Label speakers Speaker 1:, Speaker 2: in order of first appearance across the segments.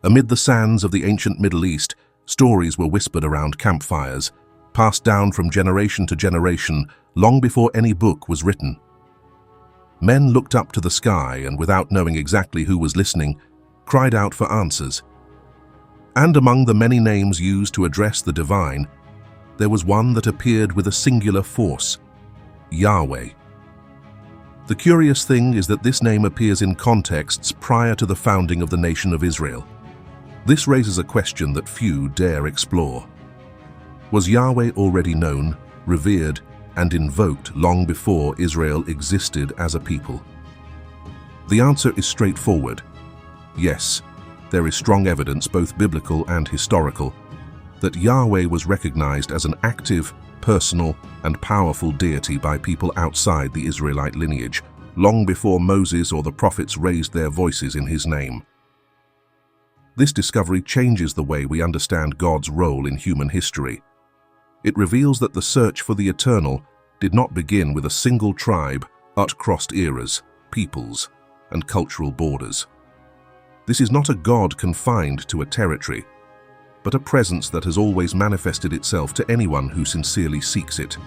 Speaker 1: Amid the sands of the ancient Middle East, stories were whispered around campfires, passed down from generation to generation long before any book was written. Men looked up to the sky and, without knowing exactly who was listening, cried out for answers. And among the many names used to address the divine, there was one that appeared with a singular force: Yahweh. The curious thing is that this name appears in contexts prior to the founding of the nation of Israel. This raises a question that few dare explore. Was Yahweh already known, revered, and invoked long before Israel existed as a people? The answer is straightforward. Yes, there is strong evidence, both biblical and historical, that Yahweh was recognized as an active, personal, and powerful deity by people outside the Israelite lineage, long before Moses or the prophets raised their voices in his name. This discovery changes the way we understand God's role in human history. It reveals that the search for the eternal did not begin with a single tribe, but crossed eras, peoples, and cultural borders. This is not a God confined to a territory, but a presence that has always manifested itself to anyone who sincerely seeks it.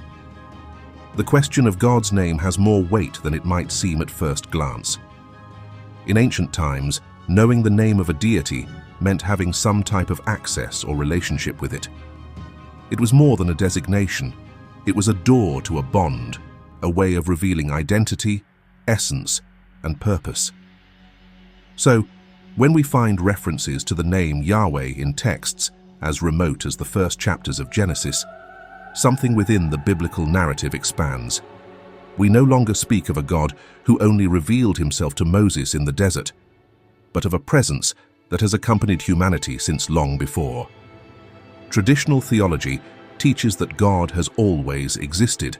Speaker 1: The question of God's name has more weight than it might seem at first glance. In ancient times, knowing the name of a deity meant having some type of access or relationship with it. It was more than a designation. It was a door to a bond, a way of revealing identity, essence, and purpose. So, when we find references to the name Yahweh in texts as remote as the first chapters of Genesis, something within the biblical narrative expands. We no longer speak of a God who only revealed himself to Moses in the desert, but of a presence that has accompanied humanity since long before. Traditional theology teaches that God has always existed.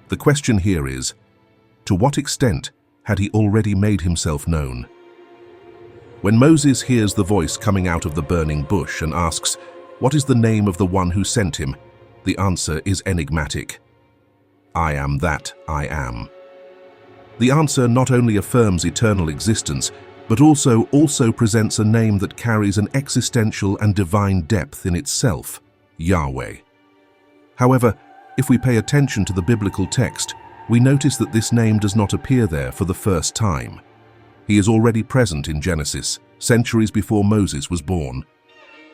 Speaker 1: The question here is, to what extent had he already made himself known? When Moses hears the voice coming out of the burning bush and asks, "What is the name of the one who sent him?" the answer is enigmatic. "I am that I am." The answer not only affirms eternal existence, but also presents a name that carries an existential and divine depth in itself: Yahweh. However, if we pay attention to the biblical text, we notice that this name does not appear there for the first time. He is already present in Genesis, centuries before Moses was born.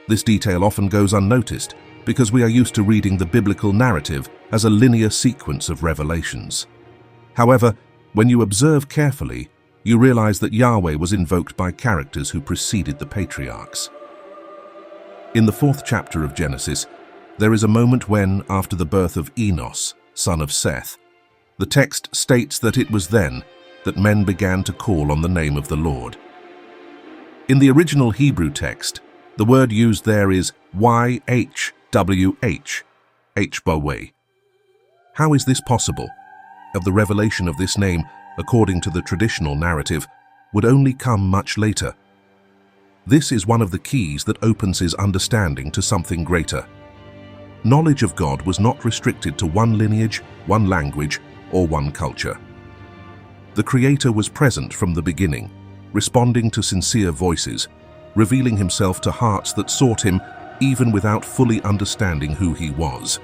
Speaker 1: This detail often goes unnoticed because we are used to reading the biblical narrative as a linear sequence of revelations. However, when you observe carefully, you realize that Yahweh was invoked by characters who preceded the patriarchs. In the 4th chapter of Genesis, there is a moment when, after the birth of Enos, son of Seth, the text states that it was then that men began to call on the name of the Lord. In the original Hebrew text, the word used there is YHWH, Hbaweh. How is this possible? Of the revelation of this name, according to the traditional narrative, would only come much later. This is one of the keys that opens his understanding to something greater. Knowledge of God was not restricted to one lineage, one language, or one culture. The Creator was present from the beginning, responding to sincere voices, revealing himself to hearts that sought him even without fully understanding who he was.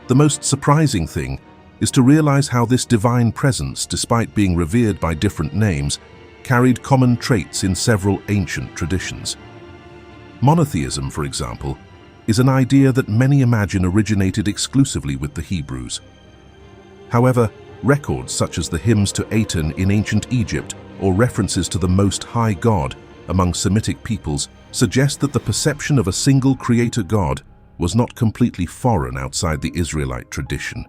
Speaker 1: The most surprising thing is to realize how this divine presence, despite being revered by different names, carried common traits in several ancient traditions. Monotheism, for example, is an idea that many imagine originated exclusively with the Hebrews. However, records such as the hymns to Aten in ancient Egypt or references to the Most High God among Semitic peoples suggest that the perception of a single creator God was not completely foreign outside the Israelite tradition.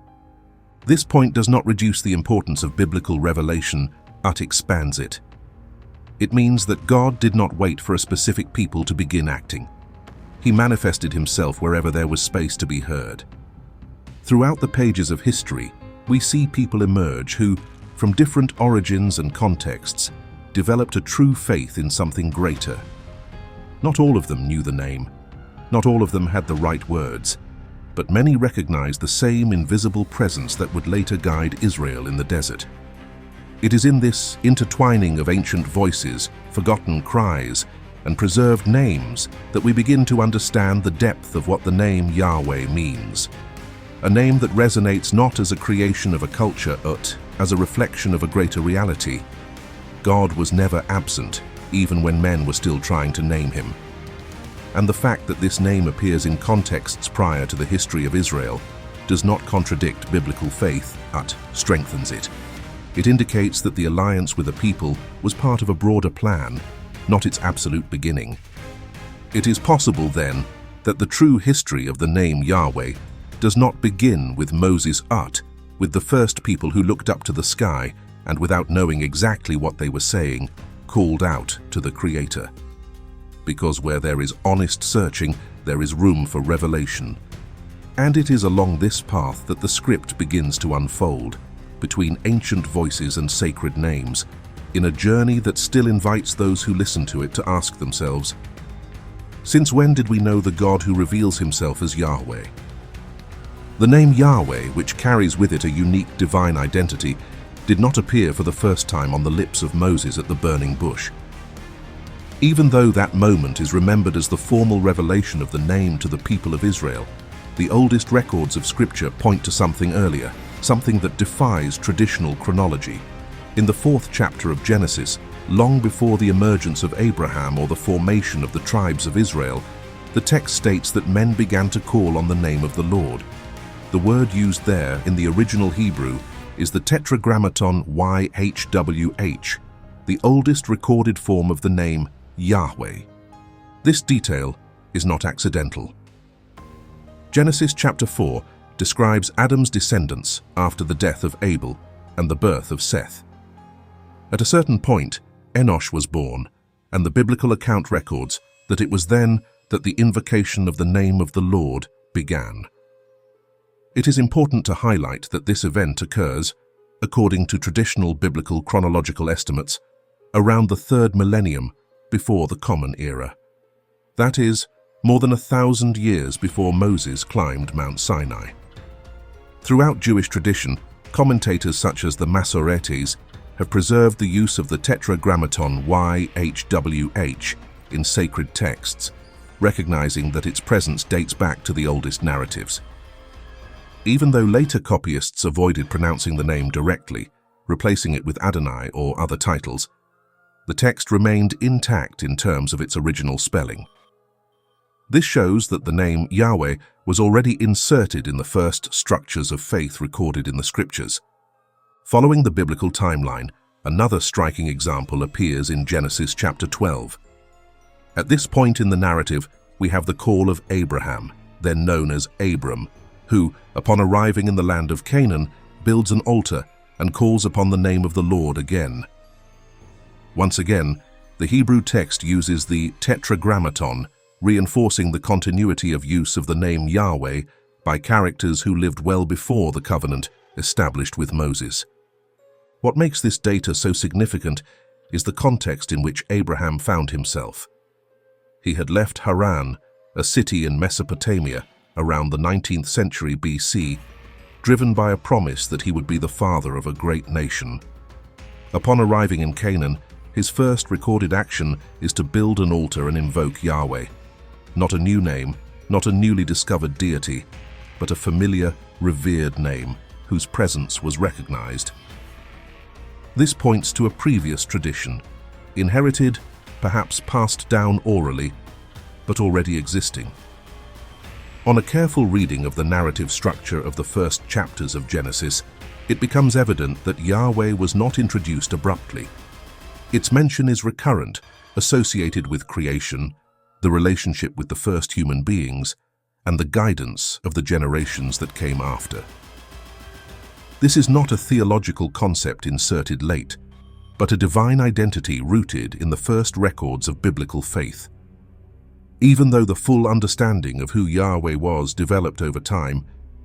Speaker 1: This point does not reduce the importance of biblical revelation, but expands it. It means that God did not wait for a specific people to begin acting. He manifested himself wherever there was space to be heard. Throughout the pages of history, we see people emerge who, from different origins and contexts, developed a true faith in something greater. Not all of them knew the name. Not all of them had the right words, but many recognized the same invisible presence that would later guide Israel in the desert. It is in this intertwining of ancient voices, forgotten cries, and preserved names that we begin to understand the depth of what the name Yahweh means. A name that resonates not as a creation of a culture, but as a reflection of a greater reality. God was never absent, even when men were still trying to name him. And the fact that this name appears in contexts prior to the history of Israel does not contradict biblical faith, but strengthens it. It indicates that the alliance with a people was part of a broader plan, not its absolute beginning. It is possible, then, that the true history of the name Yahweh does not begin with Moses, but with the first people who looked up to the sky and, without knowing exactly what they were saying, called out to the Creator. Because where there is honest searching, there is room for revelation. And it is along this path that the script begins to unfold, between ancient voices and sacred names, in a journey that still invites those who listen to it to ask themselves, since when did we know the God who reveals himself as Yahweh? The name Yahweh, which carries with it a unique divine identity, did not appear for the first time on the lips of Moses at the burning bush. Even though that moment is remembered as the formal revelation of the name to the people of Israel, the oldest records of Scripture point to something earlier, something that defies traditional chronology. In the 4th chapter of Genesis, long before the emergence of Abraham or the formation of the tribes of Israel, the text states that men began to call on the name of the Lord. The word used there in the original Hebrew is the tetragrammaton YHWH, the oldest recorded form of the name Yahweh. This detail is not accidental. Genesis chapter 4 describes Adam's descendants after the death of Abel and the birth of Seth. At a certain point, Enosh was born, and the biblical account records that it was then that the invocation of the name of the Lord began. It is important to highlight that this event occurs, according to traditional biblical chronological estimates, around the 3rd millennium before the Common Era. That is, more than 1,000 years before Moses climbed Mount Sinai. Throughout Jewish tradition, commentators such as the Masoretes have preserved the use of the tetragrammaton YHWH in sacred texts, recognizing that its presence dates back to the oldest narratives. Even though later copyists avoided pronouncing the name directly, replacing it with Adonai or other titles, the text remained intact in terms of its original spelling. This shows that the name Yahweh was already inserted in the first structures of faith recorded in the Scriptures. Following the biblical timeline, another striking example appears in Genesis chapter 12. At this point in the narrative, we have the call of Abraham, then known as Abram, who, upon arriving in the land of Canaan, builds an altar and calls upon the name of the Lord again. Once again, the Hebrew text uses the tetragrammaton, reinforcing the continuity of use of the name Yahweh by characters who lived well before the covenant established with Moses. What makes this data so significant is the context in which Abraham found himself. He had left Haran, a city in Mesopotamia, around the 19th century BC, driven by a promise that he would be the father of a great nation. Upon arriving in Canaan, his first recorded action is to build an altar and invoke Yahweh. Not a new name, not a newly discovered deity, but a familiar, revered name whose presence was recognized. This points to a previous tradition, inherited, perhaps passed down orally, but already existing. On a careful reading of the narrative structure of the first chapters of Genesis, it becomes evident that Yahweh was not introduced abruptly. Its mention is recurrent, associated with creation, the relationship with the first human beings, and the guidance of the generations that came after. This is not a theological concept inserted late, but a divine identity rooted in the first records of biblical faith. Even though the full understanding of who Yahweh was developed over time,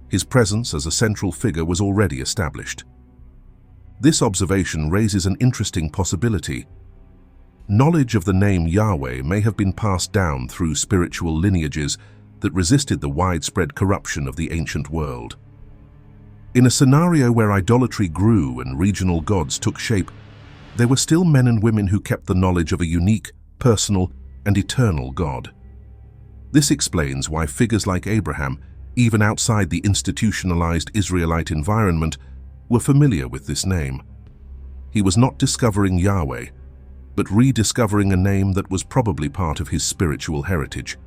Speaker 1: his presence as a central figure was already established. This observation raises an interesting possibility. Knowledge of the name Yahweh may have been passed down through spiritual lineages that resisted the widespread corruption of the ancient world. In a scenario where idolatry grew and regional gods took shape, there were still men and women who kept the knowledge of a unique, personal, and eternal God. This explains why figures like Abraham, even outside the institutionalized Israelite environment, were familiar with this name. He was not discovering Yahweh, but rediscovering a name that was probably part of his spiritual heritage.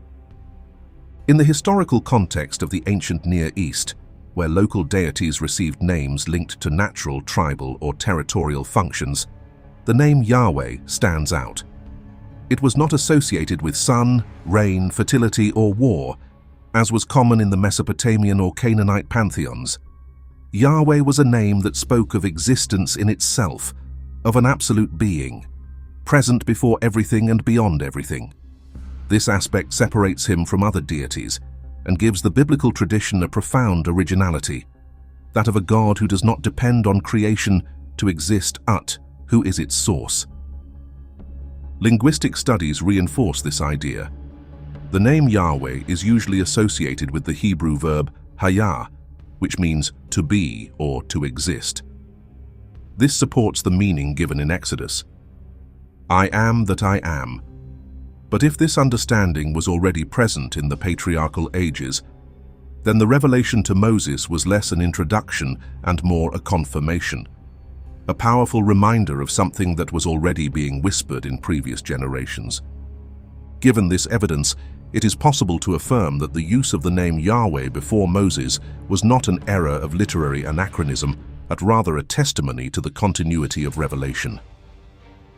Speaker 1: In the historical context of the ancient Near East, where local deities received names linked to natural, tribal, or territorial functions, the name Yahweh stands out. It was not associated with sun, rain, fertility, or war, as was common in the Mesopotamian or Canaanite pantheons. Yahweh was a name that spoke of existence in itself, of an absolute being, present before everything and beyond everything. This aspect separates him from other deities and gives the biblical tradition a profound originality, that of a God who does not depend on creation to exist, who is its source. Linguistic studies reinforce this idea. The name Yahweh is usually associated with the Hebrew verb hayah, which means to be or to exist. This supports the meaning given in Exodus. I am that I am. But if this understanding was already present in the patriarchal ages, then the revelation to Moses was less an introduction and more a confirmation, a powerful reminder of something that was already being whispered in previous generations. Given this evidence, it is possible to affirm that the use of the name Yahweh before Moses was not an error of literary anachronism, but rather a testimony to the continuity of revelation.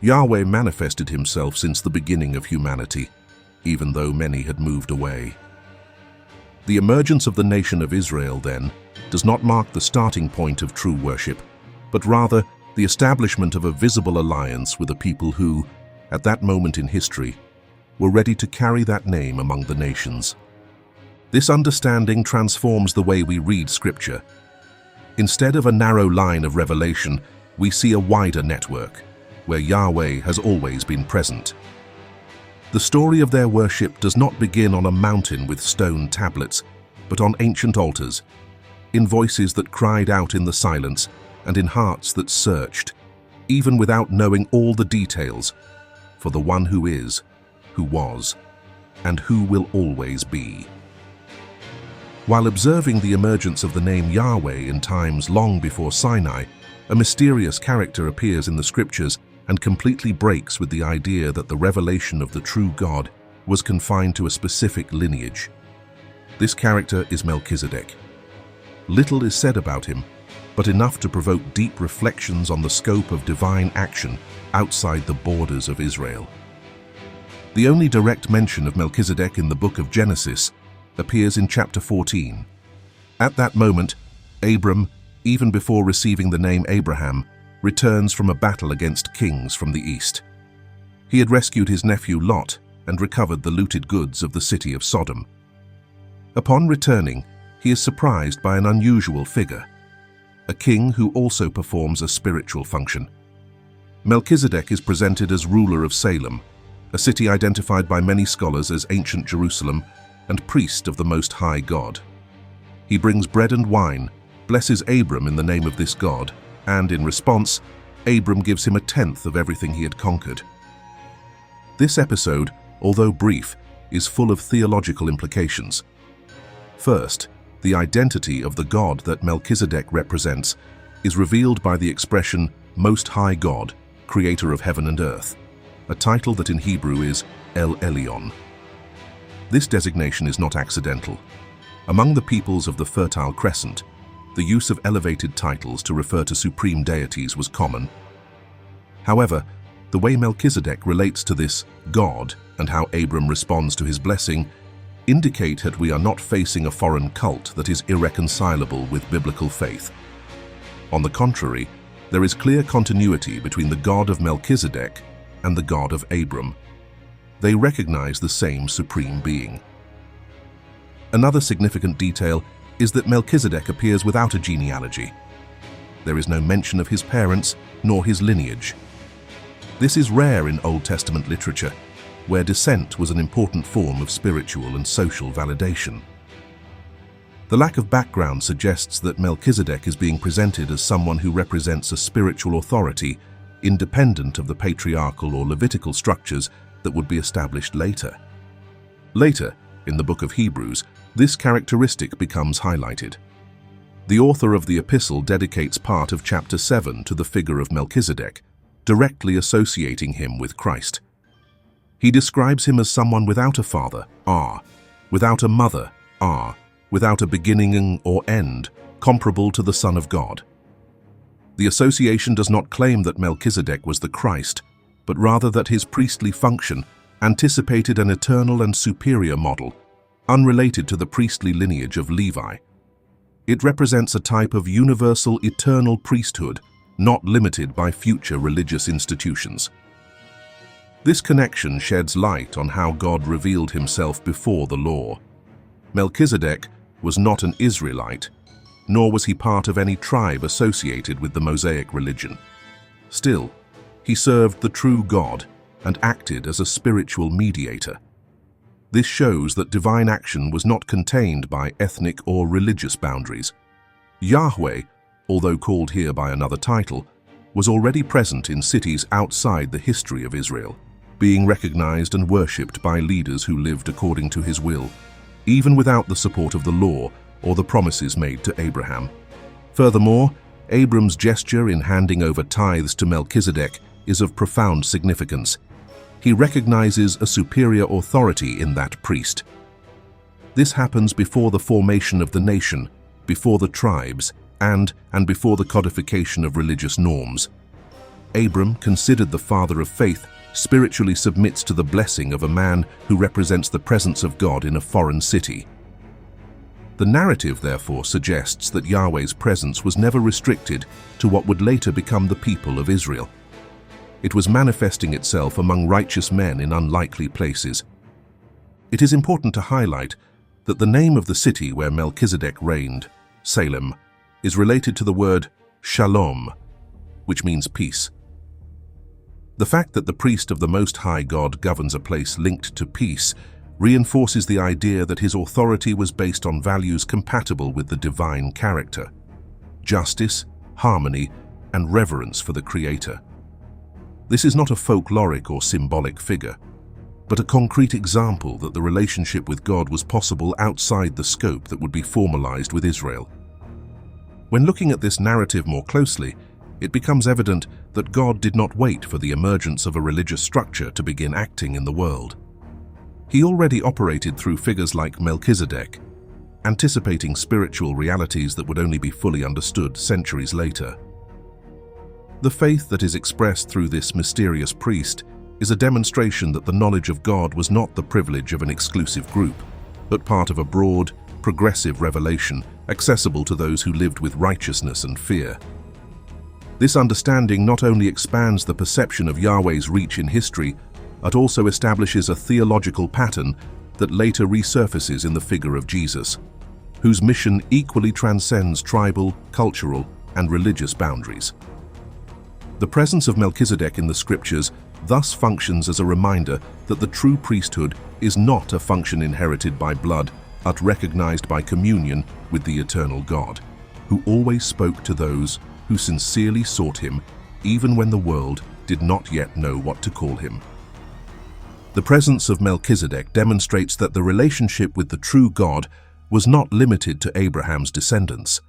Speaker 1: Yahweh manifested himself since the beginning of humanity, even though many had moved away. The emergence of the nation of Israel, then, does not mark the starting point of true worship, but rather the establishment of a visible alliance with a people who, at that moment in history, were ready to carry that name among the nations. This understanding transforms the way we read Scripture. Instead of a narrow line of revelation, we see a wider network, where Yahweh has always been present. The story of their worship does not begin on a mountain with stone tablets, but on ancient altars, in voices that cried out in the silence and in hearts that searched, even without knowing all the details, for the one who is, who was, and who will always be. While observing the emergence of the name Yahweh in times long before Sinai, a mysterious character appears in the Scriptures and completely breaks with the idea that the revelation of the true God was confined to a specific lineage. This character is Melchizedek. Little is said about him, but enough to provoke deep reflections on the scope of divine action outside the borders of Israel. The only direct mention of Melchizedek in the book of Genesis appears in chapter 14. At that moment, Abram, even before receiving the name Abraham, returns from a battle against kings from the east. He had rescued his nephew Lot and recovered the looted goods of the city of Sodom. Upon returning, he is surprised by an unusual figure, a king who also performs a spiritual function. Melchizedek is presented as ruler of Salem, a city identified by many scholars as ancient Jerusalem and priest of the Most High God. He brings bread and wine, blesses Abram in the name of this God, and in response, Abram gives him a tenth of everything he had conquered. This episode, although brief, is full of theological implications. First, the identity of the God that Melchizedek represents is revealed by the expression Most High God, Creator of heaven and earth, a title that in Hebrew is El Elyon. This designation is not accidental. Among the peoples of the Fertile Crescent, the use of elevated titles to refer to supreme deities was common. However, the way Melchizedek relates to this God and how Abram responds to his blessing indicate that we are not facing a foreign cult that is irreconcilable with biblical faith. On the contrary, there is clear continuity between the God of Melchizedek and the God of Abram. They recognize the same supreme being. Another significant detail is that Melchizedek appears without a genealogy. There is no mention of his parents nor his lineage. This is rare in Old Testament literature, where descent was an important form of spiritual and social validation. The lack of background suggests that Melchizedek is being presented as someone who represents a spiritual authority independent of the patriarchal or Levitical structures that would be established later. Later, in the book of Hebrews, this characteristic becomes highlighted. The author of the epistle dedicates part of chapter 7 to the figure of Melchizedek, directly associating him with Christ. He describes him as someone without a father, without a mother, without a beginning or end, comparable to the Son of God. The association does not claim that Melchizedek was the Christ, but rather that his priestly function anticipated an eternal and superior model, unrelated to the priestly lineage of Levi. It represents a type of universal eternal priesthood, not limited by future religious institutions. This connection sheds light on how God revealed himself before the law. Melchizedek was not an Israelite, nor was he part of any tribe associated with the Mosaic religion. Still, he served the true God and acted as a spiritual mediator. This shows that divine action was not contained by ethnic or religious boundaries. Yahweh, although called here by another title, was already present in cities outside the history of Israel, being recognized and worshipped by leaders who lived according to his will, even without the support of the law or the promises made to Abraham. Furthermore, Abram's gesture in handing over tithes to Melchizedek is of profound significance. He recognizes a superior authority in that priest. This happens before the formation of the nation, before the tribes, and before the codification of religious norms. Abram, considered the father of faith, spiritually submits to the blessing of a man who represents the presence of God in a foreign city. The narrative, therefore, suggests that Yahweh's presence was never restricted to what would later become the people of Israel. It was manifesting itself among righteous men in unlikely places. It is important to highlight that the name of the city where Melchizedek reigned, Salem, is related to the word shalom, which means peace. The fact that the priest of the Most High God governs a place linked to peace reinforces the idea that his authority was based on values compatible with the divine character: justice, harmony, and reverence for the Creator. This is not a folkloric or symbolic figure, but a concrete example that the relationship with God was possible outside the scope that would be formalized with Israel. When looking at this narrative more closely, it becomes evident that God did not wait for the emergence of a religious structure to begin acting in the world. He already operated through figures like Melchizedek, anticipating spiritual realities that would only be fully understood centuries later. The faith that is expressed through this mysterious priest is a demonstration that the knowledge of God was not the privilege of an exclusive group, but part of a broad, progressive revelation accessible to those who lived with righteousness and fear. This understanding not only expands the perception of Yahweh's reach in history, but also establishes a theological pattern that later resurfaces in the figure of Jesus, whose mission equally transcends tribal, cultural, and religious boundaries. The presence of Melchizedek in the scriptures thus functions as a reminder that the true priesthood is not a function inherited by blood, but recognized by communion with the eternal God, who always spoke to those who sincerely sought him, even when the world did not yet know what to call him. The presence of Melchizedek demonstrates that the relationship with the true God was not limited to Abraham's descendants.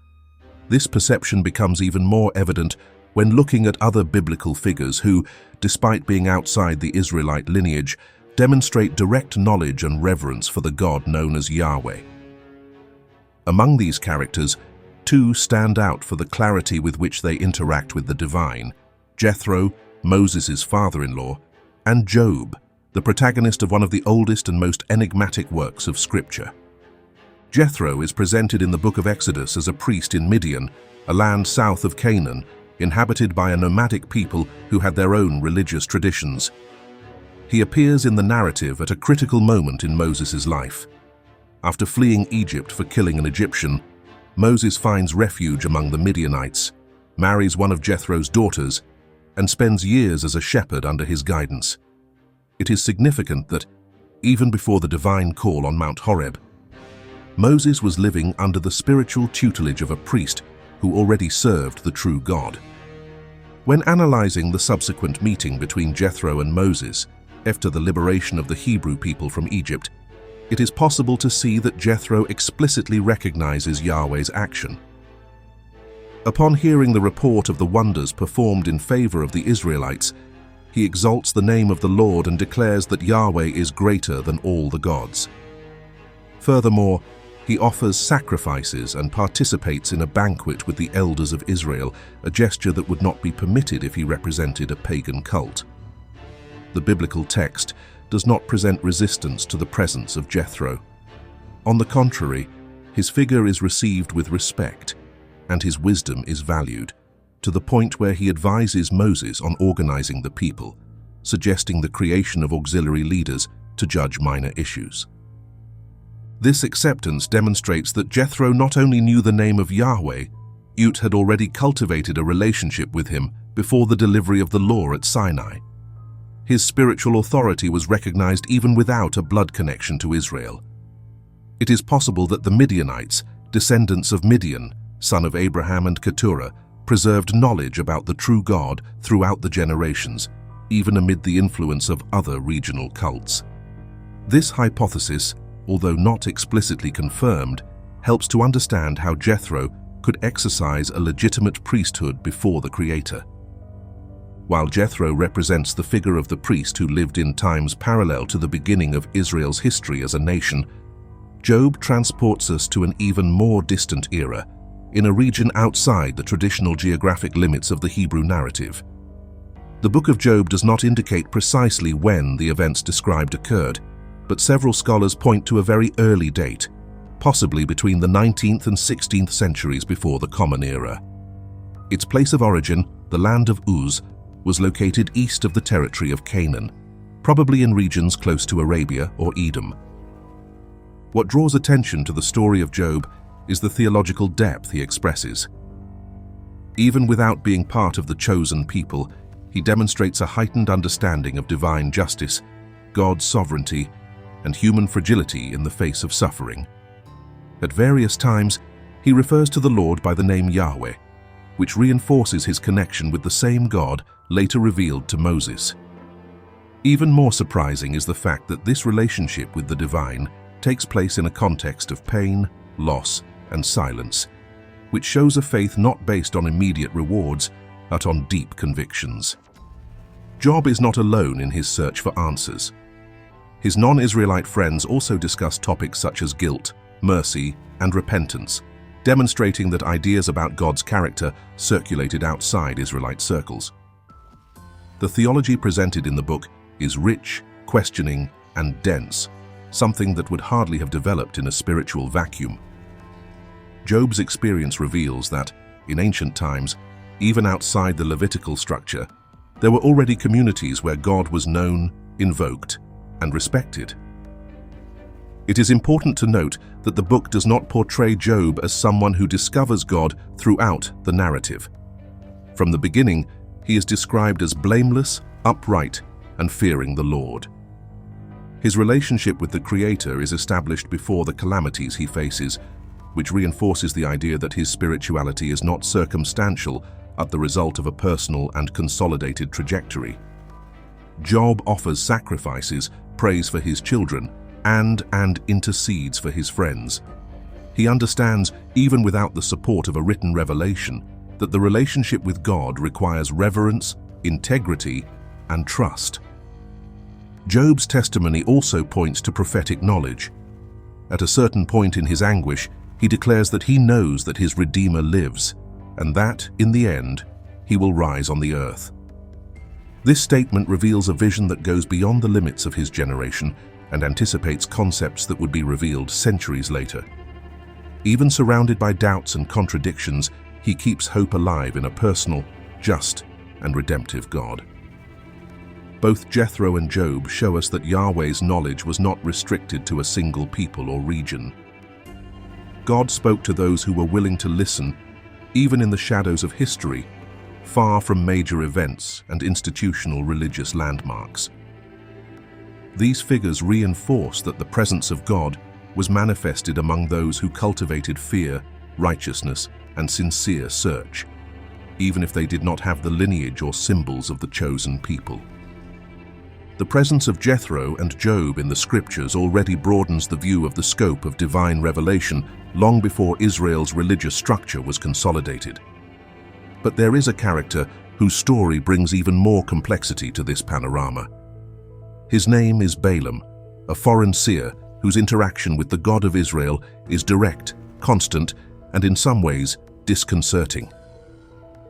Speaker 1: This perception becomes even more evident when looking at other biblical figures who, despite being outside the Israelite lineage, demonstrate direct knowledge and reverence for the God known as Yahweh. Among these characters, two stand out for the clarity with which they interact with the divine: Jethro, Moses' father-in-law, and Job, the protagonist of one of the oldest and most enigmatic works of Scripture. Jethro is presented in the book of Exodus as a priest in Midian, a land south of Canaan, inhabited by a nomadic people who had their own religious traditions. He appears in the narrative at a critical moment in Moses' life. After fleeing Egypt for killing an Egyptian, Moses finds refuge among the Midianites, marries one of Jethro's daughters, and spends years as a shepherd under his guidance. It is significant that, even before the divine call on Mount Horeb, Moses was living under the spiritual tutelage of a priest who already served the true God. When analyzing the subsequent meeting between Jethro and Moses, after the liberation of the Hebrew people from Egypt, it is possible to see that Jethro explicitly recognizes Yahweh's action. Upon hearing the report of the wonders performed in favor of the Israelites, he exalts the name of the Lord and declares that Yahweh is greater than all the gods. Furthermore, he offers sacrifices and participates in a banquet with the elders of Israel, a gesture that would not be permitted if he represented a pagan cult. The biblical text does not present resistance to the presence of Jethro. On the contrary, his figure is received with respect, and his wisdom is valued, to the point where he advises Moses on organizing the people, suggesting the creation of auxiliary leaders to judge minor issues. This acceptance demonstrates that Jethro not only knew the name of Yahweh, but had already cultivated a relationship with him before the delivery of the law at Sinai. His spiritual authority was recognized even without a blood connection to Israel. It is possible that the Midianites, descendants of Midian, son of Abraham and Keturah, preserved knowledge about the true God throughout the generations, even amid the influence of other regional cults. This hypothesis, although not explicitly confirmed, helps to understand how Jethro could exercise a legitimate priesthood before the Creator. While Jethro represents the figure of the priest who lived in times parallel to the beginning of Israel's history as a nation, Job transports us to an even more distant era, in a region outside the traditional geographic limits of the Hebrew narrative. The book of Job does not indicate precisely when the events described occurred, but several scholars point to a very early date, possibly between the 19th and 16th centuries before the Common Era. Its place of origin, the land of Uz, was located east of the territory of Canaan, probably in regions close to Arabia or Edom. What draws attention to the story of Job is the theological depth he expresses. Even without being part of the chosen people, he demonstrates a heightened understanding of divine justice, God's sovereignty, and human fragility in the face of suffering. At various times, he refers to the Lord by the name Yahweh, which reinforces his connection with the same God later revealed to Moses. Even more surprising is the fact that this relationship with the divine takes place in a context of pain, loss, and silence, which shows a faith not based on immediate rewards, but on deep convictions. Job is not alone in his search for answers. His non-Israelite friends also discuss topics such as guilt, mercy, and repentance, demonstrating that ideas about God's character circulated outside Israelite circles. The theology presented in the book is rich, questioning, and dense, something that would hardly have developed in a spiritual vacuum. Job's experience reveals that, in ancient times, even outside the Levitical structure, there were already communities where God was known, invoked, and respected. It is important to note that the book does not portray Job as someone who discovers God throughout the narrative. From the beginning, he is described as blameless, upright, and fearing the Lord. His relationship with the Creator is established before the calamities he faces, which reinforces the idea that his spirituality is not circumstantial but the result of a personal and consolidated trajectory. Job offers sacrifices, prays for his children, and intercedes for his friends. He understands, even without the support of a written revelation, that the relationship with God requires reverence, integrity, and trust. Job's testimony also points to prophetic knowledge. At a certain point in his anguish, he declares that he knows that his Redeemer lives, and that, in the end, he will rise on the earth. This statement reveals a vision that goes beyond the limits of his generation and anticipates concepts that would be revealed centuries later. Even surrounded by doubts and contradictions, he keeps hope alive in a personal, just, and redemptive God. Both Jethro and Job show us that Yahweh's knowledge was not restricted to a single people or region. God spoke to those who were willing to listen, even in the shadows of history, far from major events and institutional religious landmarks. These figures reinforce that the presence of God was manifested among those who cultivated fear, righteousness, and sincere search, even if they did not have the lineage or symbols of the chosen people. The presence of Jethro and Job in the scriptures already broadens the view of the scope of divine revelation long before Israel's religious structure was consolidated. But there is a character whose story brings even more complexity to this panorama. His name is Balaam, a foreign seer whose interaction with the God of Israel is direct, constant, and in some ways disconcerting.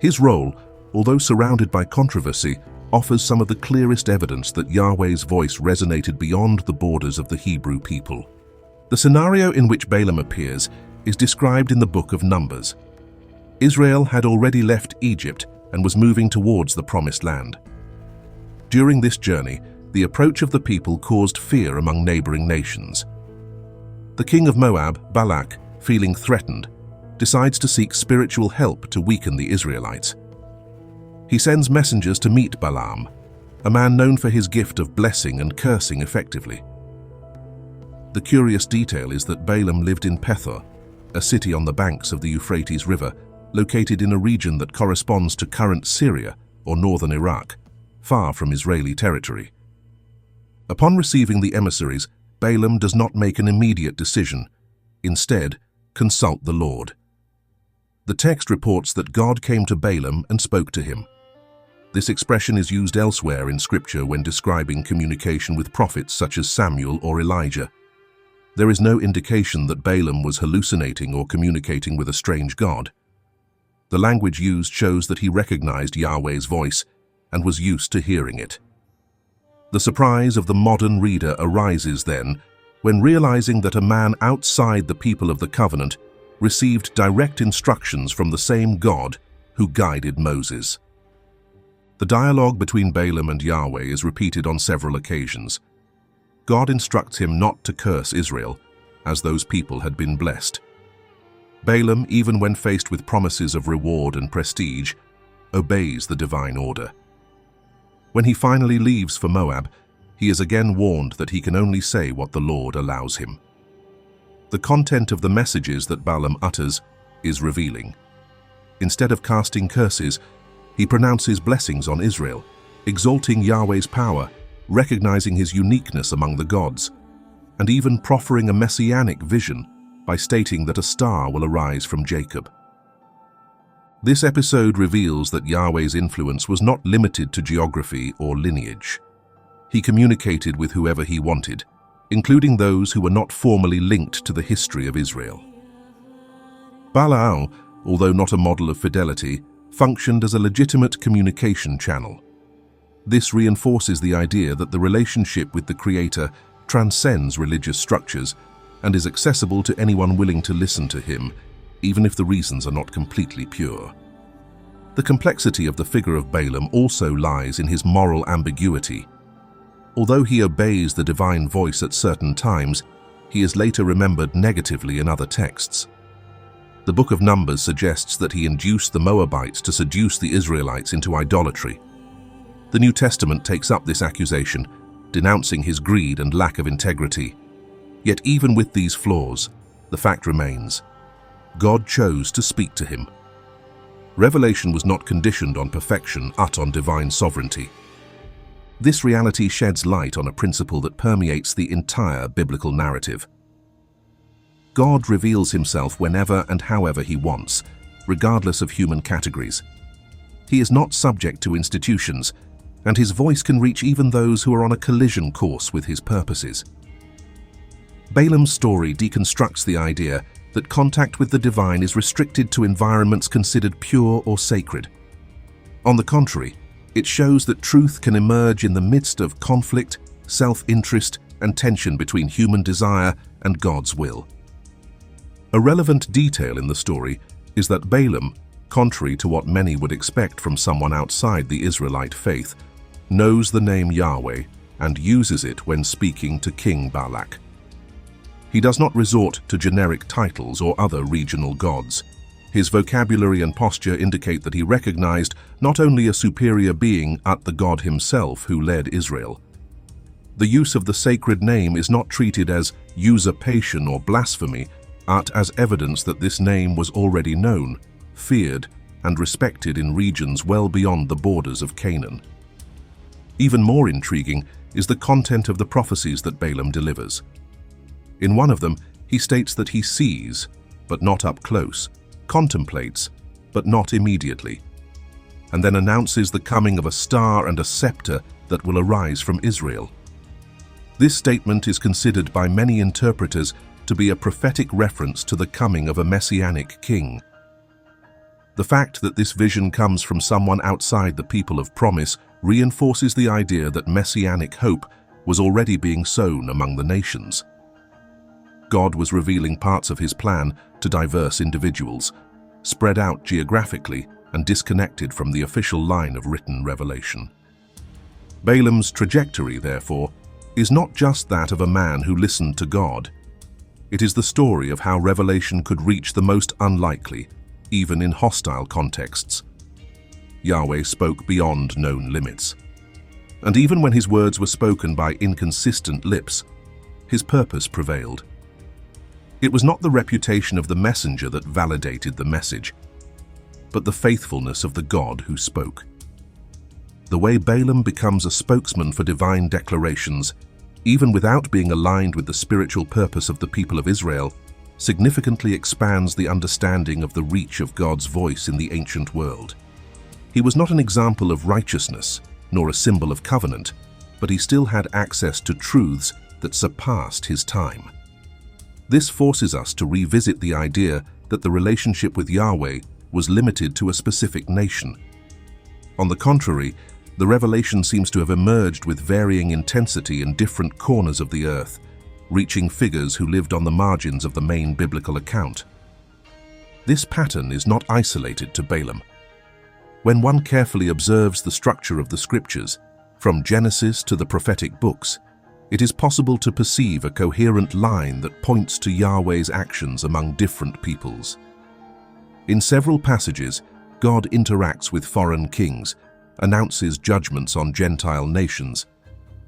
Speaker 1: His role, although surrounded by controversy, offers some of the clearest evidence that Yahweh's voice resonated beyond the borders of the Hebrew people. The scenario in which Balaam appears is described in the Book of Numbers. Israel had already left Egypt and was moving towards the Promised Land. During this journey, the approach of the people caused fear among neighboring nations. The king of Moab, Balak, feeling threatened, decides to seek spiritual help to weaken the Israelites. He sends messengers to meet Balaam, a man known for his gift of blessing and cursing effectively. The curious detail is that Balaam lived in Pethor, a city on the banks of the Euphrates River, located in a region that corresponds to current Syria or northern Iraq, far from Israeli territory. Upon receiving the emissaries, Balaam does not make an immediate decision. Instead, consult the Lord. The text reports that God came to Balaam and spoke to him. This expression is used elsewhere in Scripture when describing communication with prophets such as Samuel or Elijah. There is no indication that Balaam was hallucinating or communicating with a strange god. The language used shows that he recognized Yahweh's voice and was used to hearing it. The surprise of the modern reader arises then when realizing that a man outside the people of the covenant received direct instructions from the same God who guided Moses. The dialogue between Balaam and Yahweh is repeated on several occasions. God instructs him not to curse Israel, as those people had been blessed. Balaam, even when faced with promises of reward and prestige, obeys the divine order. When he finally leaves for Moab, he is again warned that he can only say what the Lord allows him. The content of the messages that Balaam utters is revealing. Instead of casting curses, he pronounces blessings on Israel, exalting Yahweh's power, recognizing his uniqueness among the gods, and even proffering a messianic vision by stating that a star will arise from Jacob. This episode reveals that Yahweh's influence was not limited to geography or lineage. He communicated with whoever he wanted, including those who were not formally linked to the history of Israel. Balaam, although not a model of fidelity, functioned as a legitimate communication channel. This reinforces the idea that the relationship with the Creator transcends religious structures and is accessible to anyone willing to listen to him, even if the reasons are not completely pure. The complexity of the figure of Balaam also lies in his moral ambiguity. Although he obeys the divine voice at certain times, he is later remembered negatively in other texts. The Book of Numbers suggests that he induced the Moabites to seduce the Israelites into idolatry. The New Testament takes up this accusation, denouncing his greed and lack of integrity. Yet even with these flaws, the fact remains: God chose to speak to him. Revelation was not conditioned on perfection, but on divine sovereignty. This reality sheds light on a principle that permeates the entire biblical narrative. God reveals himself whenever and however he wants, regardless of human categories. He is not subject to institutions, and his voice can reach even those who are on a collision course with his purposes. Balaam's story deconstructs the idea that contact with the divine is restricted to environments considered pure or sacred. On the contrary, it shows that truth can emerge in the midst of conflict, self-interest, and tension between human desire and God's will. A relevant detail in the story is that Balaam, contrary to what many would expect from someone outside the Israelite faith, knows the name Yahweh and uses it when speaking to King Balak. He does not resort to generic titles or other regional gods. His vocabulary and posture indicate that he recognized not only a superior being, but the God himself who led Israel. The use of the sacred name is not treated as usurpation or blasphemy, but as evidence that this name was already known, feared, and respected in regions well beyond the borders of Canaan. Even more intriguing is the content of the prophecies that Balaam delivers. In one of them, he states that he sees, but not up close, contemplates, but not immediately, and then announces the coming of a star and a scepter that will arise from Israel. This statement is considered by many interpreters to be a prophetic reference to the coming of a messianic king. The fact that this vision comes from someone outside the people of promise reinforces the idea that messianic hope was already being sown among the nations. God was revealing parts of his plan to diverse individuals, spread out geographically and disconnected from the official line of written revelation. Balaam's trajectory, therefore, is not just that of a man who listened to God. It is the story of how revelation could reach the most unlikely, even in hostile contexts. Yahweh spoke beyond known limits. And even when his words were spoken by inconsistent lips, his purpose prevailed. It was not the reputation of the messenger that validated the message, but the faithfulness of the God who spoke. The way Balaam becomes a spokesman for divine declarations, even without being aligned with the spiritual purpose of the people of Israel, significantly expands the understanding of the reach of God's voice in the ancient world. He was not an example of righteousness, nor a symbol of covenant, but he still had access to truths that surpassed his time. This forces us to revisit the idea that the relationship with Yahweh was limited to a specific nation. On the contrary, the revelation seems to have emerged with varying intensity in different corners of the earth, reaching figures who lived on the margins of the main biblical account. This pattern is not isolated to Balaam. When one carefully observes the structure of the scriptures, from Genesis to the prophetic books, it is possible to perceive a coherent line that points to Yahweh's actions among different peoples. In several passages, God interacts with foreign kings, announces judgments on Gentile nations,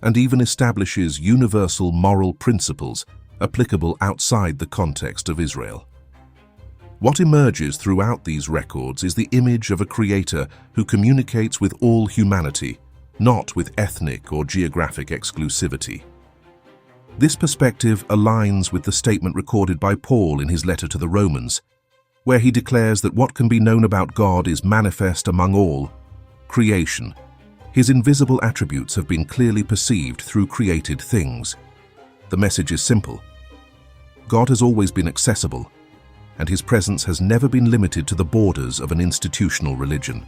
Speaker 1: and even establishes universal moral principles applicable outside the context of Israel. What emerges throughout these records is the image of a creator who communicates with all humanity, not with ethnic or geographic exclusivity. This perspective aligns with the statement recorded by Paul in his letter to the Romans, where he declares that what can be known about God is manifest among all creation. His invisible attributes have been clearly perceived through created things. The message is simple. God has always been accessible, and his presence has never been limited to the borders of an institutional religion.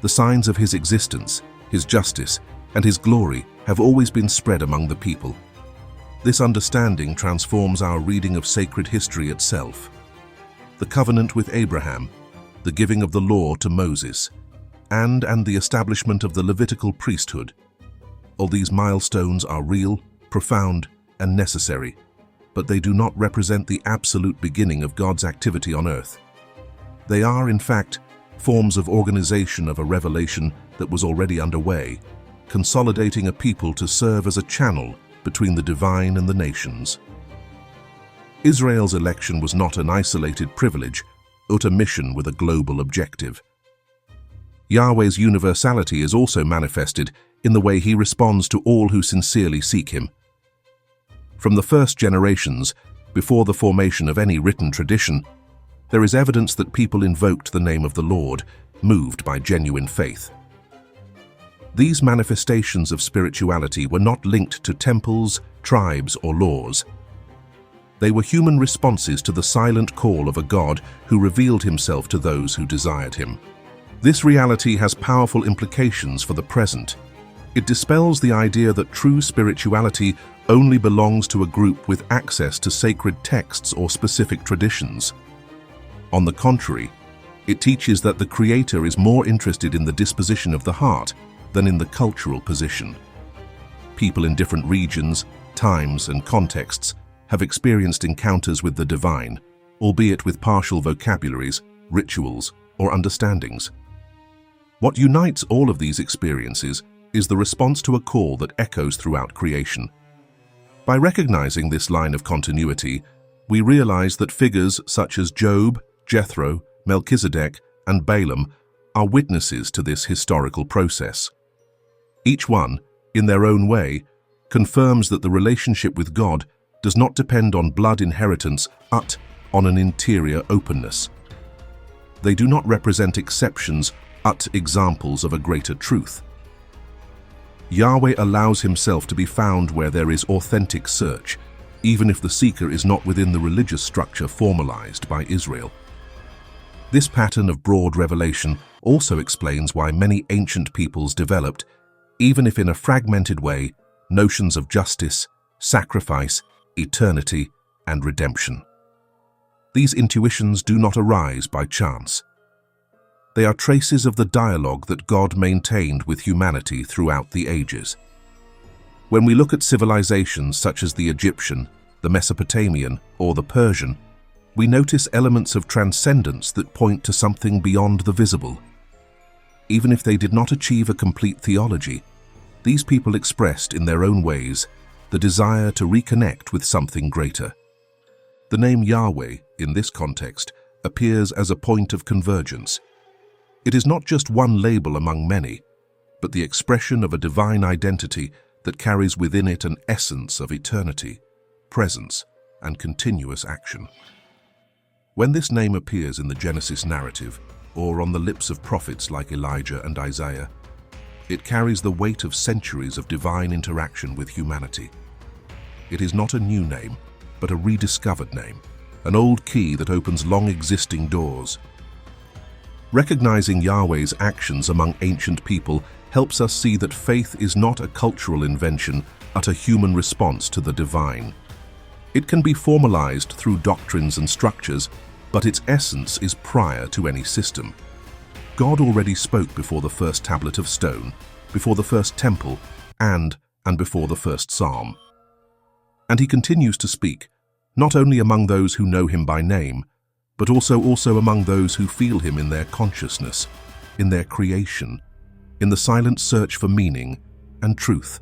Speaker 1: The signs of his existence, his justice, and his glory have always been spread among the people. This understanding transforms our reading of sacred history itself. The covenant with Abraham, the giving of the law to Moses, and the establishment of the Levitical priesthood. All these milestones are real, profound, and necessary, but they do not represent the absolute beginning of God's activity on earth. They are, in fact, forms of organization of a revelation that was already underway, consolidating a people to serve as a channel between the divine and the nations. Israel's election was not an isolated privilege, but a mission with a global objective. Yahweh's universality is also manifested in the way he responds to all who sincerely seek him. From the first generations, before the formation of any written tradition, there is evidence that people invoked the name of the Lord, moved by genuine faith. These manifestations of spirituality were not linked to temples, tribes, or laws. They were human responses to the silent call of a God who revealed himself to those who desired him. This reality has powerful implications for the present. It dispels the idea that true spirituality only belongs to a group with access to sacred texts or specific traditions. On the contrary, it teaches that the Creator is more interested in the disposition of the heart than in the cultural position. People in different regions, times, and contexts have experienced encounters with the divine, albeit with partial vocabularies, rituals, or understandings. What unites all of these experiences is the response to a call that echoes throughout creation. By recognizing this line of continuity, we realize that figures such as Job, Jethro, Melchizedek, and Balaam are witnesses to this historical process. Each one, in their own way, confirms that the relationship with God does not depend on blood inheritance but on an interior openness. They do not represent exceptions but examples of a greater truth. Yahweh allows himself to be found where there is authentic search, even if the seeker is not within the religious structure formalized by Israel. This pattern of broad revelation also explains why many ancient peoples developed, even if in a fragmented way, notions of justice, sacrifice, eternity, and redemption. These intuitions do not arise by chance. They are traces of the dialogue that God maintained with humanity throughout the ages. When we look at civilizations such as the Egyptian, the Mesopotamian, or the Persian, we notice elements of transcendence that point to something beyond the visible. Even if they did not achieve a complete theology, these people expressed in their own ways the desire to reconnect with something greater. The name Yahweh, in this context, appears as a point of convergence. It is not just one label among many, but the expression of a divine identity that carries within it an essence of eternity, presence, and continuous action. When this name appears in the Genesis narrative, or on the lips of prophets like Elijah and Isaiah, it carries the weight of centuries of divine interaction with humanity. It is not a new name, but a rediscovered name, an old key that opens long-existing doors. Recognizing Yahweh's actions among ancient people helps us see that faith is not a cultural invention, but a human response to the divine. It can be formalized through doctrines and structures, but its essence is prior to any system. God already spoke before the first tablet of stone, before the first temple, and before the first psalm. And he continues to speak, not only among those who know him by name, but also among those who feel him in their consciousness, in their creation, in the silent search for meaning and truth.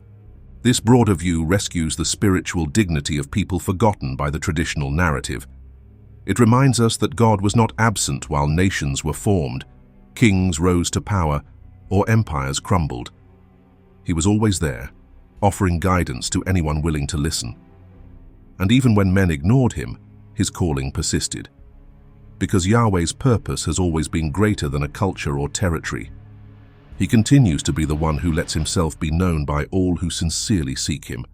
Speaker 1: This broader view rescues the spiritual dignity of people forgotten by the traditional narrative. It reminds us that God was not absent while nations were formed, kings rose to power, or empires crumbled. He was always there, offering guidance to anyone willing to listen. And even when men ignored him, his calling persisted. Because Yahweh's purpose has always been greater than a culture or territory. He continues to be the one who lets himself be known by all who sincerely seek him.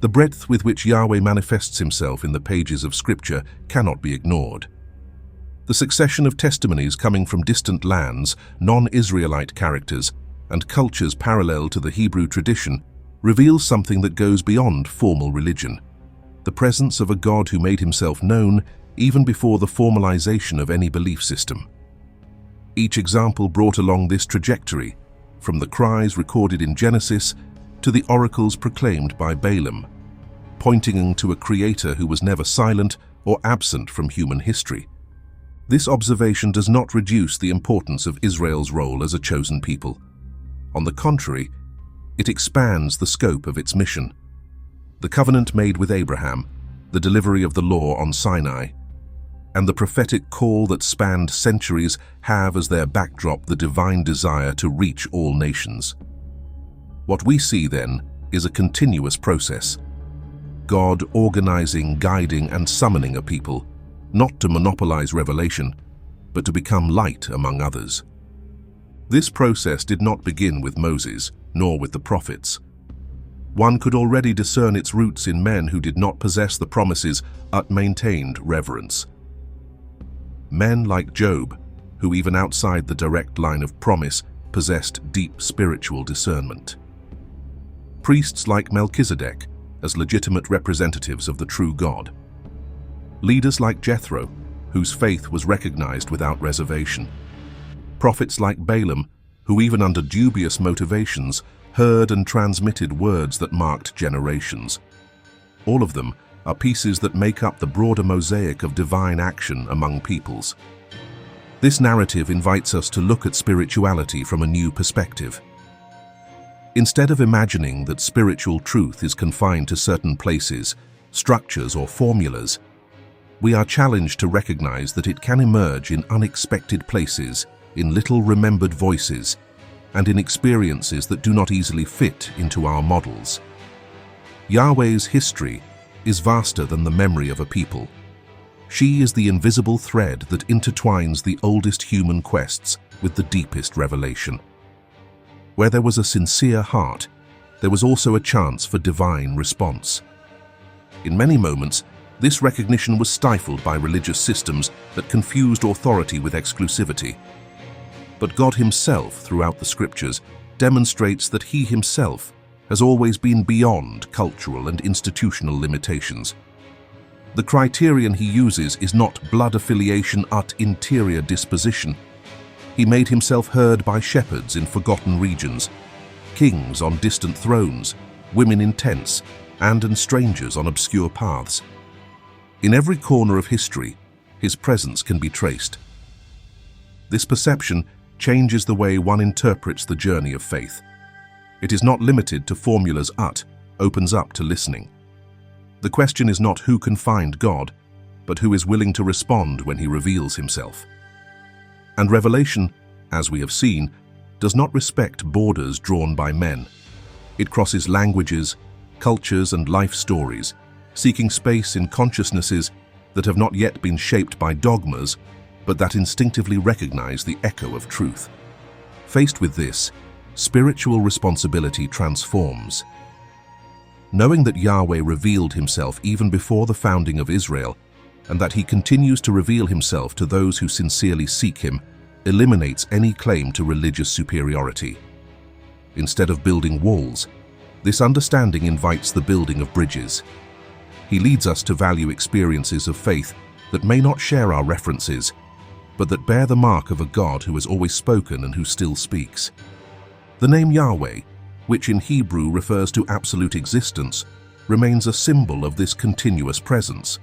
Speaker 1: The breadth with which Yahweh manifests himself in the pages of Scripture cannot be ignored. The succession of testimonies coming from distant lands, non-Israelite characters, and cultures parallel to the Hebrew tradition reveals something that goes beyond formal religion. The presence of a God who made himself known even before the formalization of any belief system. Each example brought along this trajectory, from the cries recorded in Genesis to the oracles proclaimed by Balaam, pointing to a creator who was never silent or absent from human history. This observation does not reduce the importance of Israel's role as a chosen people. On the contrary, it expands the scope of its mission. The covenant made with Abraham, the delivery of the law on Sinai, and the prophetic call that spanned centuries have as their backdrop the divine desire to reach all nations. What we see then is a continuous process. God organizing, guiding, and summoning a people, not to monopolize revelation, but to become light among others. This process did not begin with Moses, nor with the prophets. One could already discern its roots in men who did not possess the promises but maintained reverence. Men like Job, who even outside the direct line of promise possessed deep spiritual discernment. Priests like Melchizedek, as legitimate representatives of the true God. Leaders like Jethro, whose faith was recognized without reservation. Prophets like Balaam, who even under dubious motivations heard and transmitted words that marked generations. All of them are pieces that make up the broader mosaic of divine action among peoples. This narrative invites us to look at spirituality from a new perspective. Instead of imagining that spiritual truth is confined to certain places, structures, or formulas, we are challenged to recognize that it can emerge in unexpected places, in little remembered voices, and in experiences that do not easily fit into our models. Yahweh's history is vaster than the memory of a people. She is the invisible thread that intertwines the oldest human quests with the deepest revelation. Where there was a sincere heart, there was also a chance for divine response. In many moments, this recognition was stifled by religious systems that confused authority with exclusivity. But God himself, throughout the scriptures, demonstrates that he himself has always been beyond cultural and institutional limitations. The criterion he uses is not blood affiliation but interior disposition. He made himself heard by shepherds in forgotten regions, kings on distant thrones, women in tents, and strangers on obscure paths. In every corner of history, his presence can be traced. This perception changes the way one interprets the journey of faith. It is not limited to formulas but opens up to listening. The question is not who can find God, but who is willing to respond when he reveals himself. And revelation, as we have seen, does not respect borders drawn by men. It crosses languages, cultures, and life stories, seeking space in consciousnesses that have not yet been shaped by dogmas, but that instinctively recognize the echo of truth. Faced with this, spiritual responsibility transforms. Knowing that Yahweh revealed himself even before the founding of Israel, and that he continues to reveal himself to those who sincerely seek him, eliminates any claim to religious superiority. Instead of building walls, this understanding invites the building of bridges. He leads us to value experiences of faith that may not share our references, but that bear the mark of a God who has always spoken and who still speaks. The name Yahweh, which in Hebrew refers to absolute existence, remains a symbol of this continuous presence.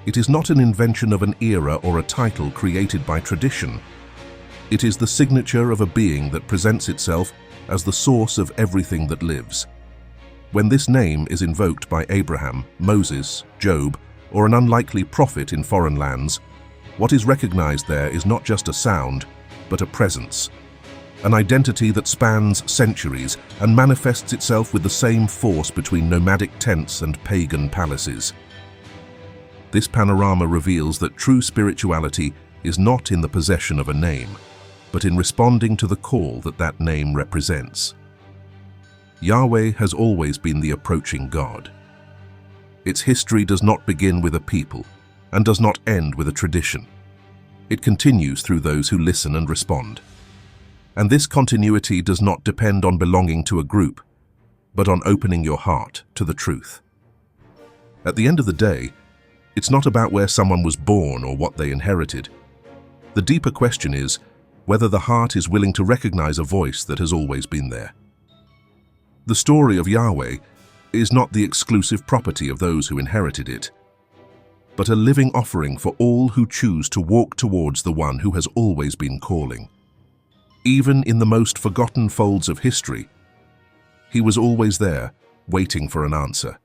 Speaker 1: It is not an invention of an era or a title created by tradition. It is the signature of a being that presents itself as the source of everything that lives. When this name is invoked by Abraham, Moses, Job, or an unlikely prophet in foreign lands, what is recognized there is not just a sound, but a presence. An identity that spans centuries and manifests itself with the same force between nomadic tents and pagan palaces. This panorama reveals that true spirituality is not in the possession of a name, but in responding to the call that that name represents. Yahweh has always been the approaching God. Its history does not begin with a people and does not end with a tradition. It continues through those who listen and respond. And this continuity does not depend on belonging to a group, but on opening your heart to the truth. At the end of the day, it's not about where someone was born or what they inherited. The deeper question is whether the heart is willing to recognize a voice that has always been there. The story of Yahweh is not the exclusive property of those who inherited it, but a living offering for all who choose to walk towards the one who has always been calling. Even in the most forgotten folds of history, he was always there, waiting for an answer.